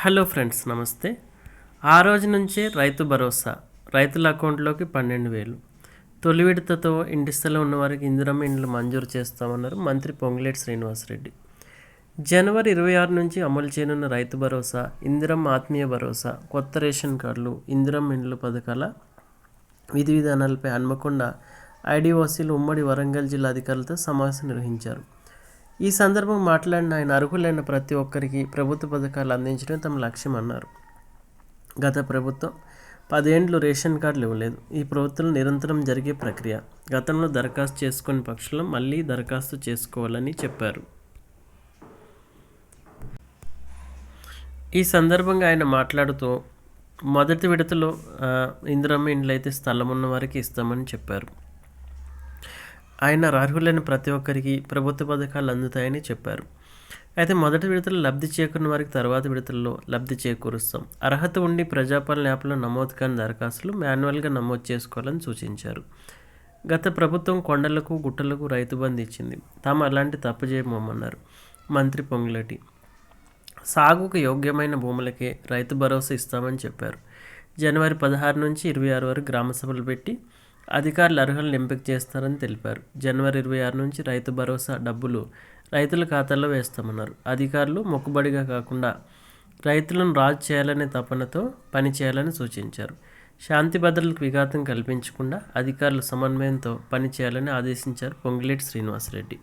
Hello friends, నమస్తే. ఆ రోజు నుంచే రైతు భరోసా రైతుల అకౌంట్లోకి 12,000. తొలి విడతతో ఇంటి స్థలం ఉన్నవారికి ఇందిరమ్మ ఇండ్లు మంజూరు చేస్తామన్నారు మంత్రి పొంగులేటి శ్రీనివాసరెడ్డి. జనవరి 26 నుంచి అమలు చేయనున్న రైతు భరోసా, ఇందిరమ్మ ఆత్మీయ భరోసా, కొత్త రేషన్ కార్డులు, ఇందిరమ్మ ఇండ్లు పథకాల విధి విధానాలపై హన్మకొండ ఐడిఓసీలు ఉమ్మడి వరంగల్ జిల్లా అధికారులతో సమావేశం నిర్వహించారు. ఈ సందర్భంగా మాట్లాడిన ఆయన అర్హులైన ప్రతి ఒక్కరికి ప్రభుత్వ పథకాలు అందించడం తమ లక్ష్యం అన్నారు. గత ప్రభుత్వం 10 ఏండ్లు రేషన్ కార్డులు ఇవ్వలేదు. ఈ ప్రభుత్వం నిరంతరం జరిగే ప్రక్రియ. గతంలో దరఖాస్తు చేసుకుని పక్షులు మళ్ళీ దరఖాస్తు చేసుకోవాలని చెప్పారు. ఈ సందర్భంగా ఆయన మాట్లాడుతూ మొదటి విడతలో ఇందిరమ్మ ఇండ్లు అయితే స్థలం ఉన్న వారికి ఇస్తామని చెప్పారు. ఆయన అర్హులైన ప్రతి ఒక్కరికి ప్రభుత్వ పథకాలు అందుతాయని చెప్పారు. అయితే మొదటి విడతలో లబ్ధి చేకూరిన వారికి తర్వాత విడతల్లో లబ్ధి చేకూరుస్తాం. అర్హత ఉండి ప్రజాపాలన యాప్లో నమోదు కాని దరఖాస్తులు మాన్యువల్గా నమోదు చేసుకోవాలని సూచించారు. గత ప్రభుత్వం కొండలకు గుట్టలకు రైతు బంధు ఇచ్చింది. తాము అలాంటి తప్పు చేయమన్నారు మంత్రి పొంగులేటి. సాగుకు యోగ్యమైన భూములకే రైతు భరోసా ఇస్తామని చెప్పారు. జనవరి 16 నుంచి 26 వరకు గ్రామ సభలు పెట్టి అధికారులు అర్హులను ఎంపిక చేస్తారని తెలిపారు. జనవరి 26 నుంచి రైతు భరోసా డబ్బులు రైతుల ఖాతాల్లో వేస్తామన్నారు. అధికారులు మొక్కుబడిగా కాకుండా రైతులను రాజు చేయాలనే తపనతో పనిచేయాలని సూచించారు. శాంతి భద్రతలకు విఘాతం కల్పించకుండా అధికారులు సమన్వయంతో పనిచేయాలని ఆదేశించారు పొంగులేటి శ్రీనివాసరెడ్డి.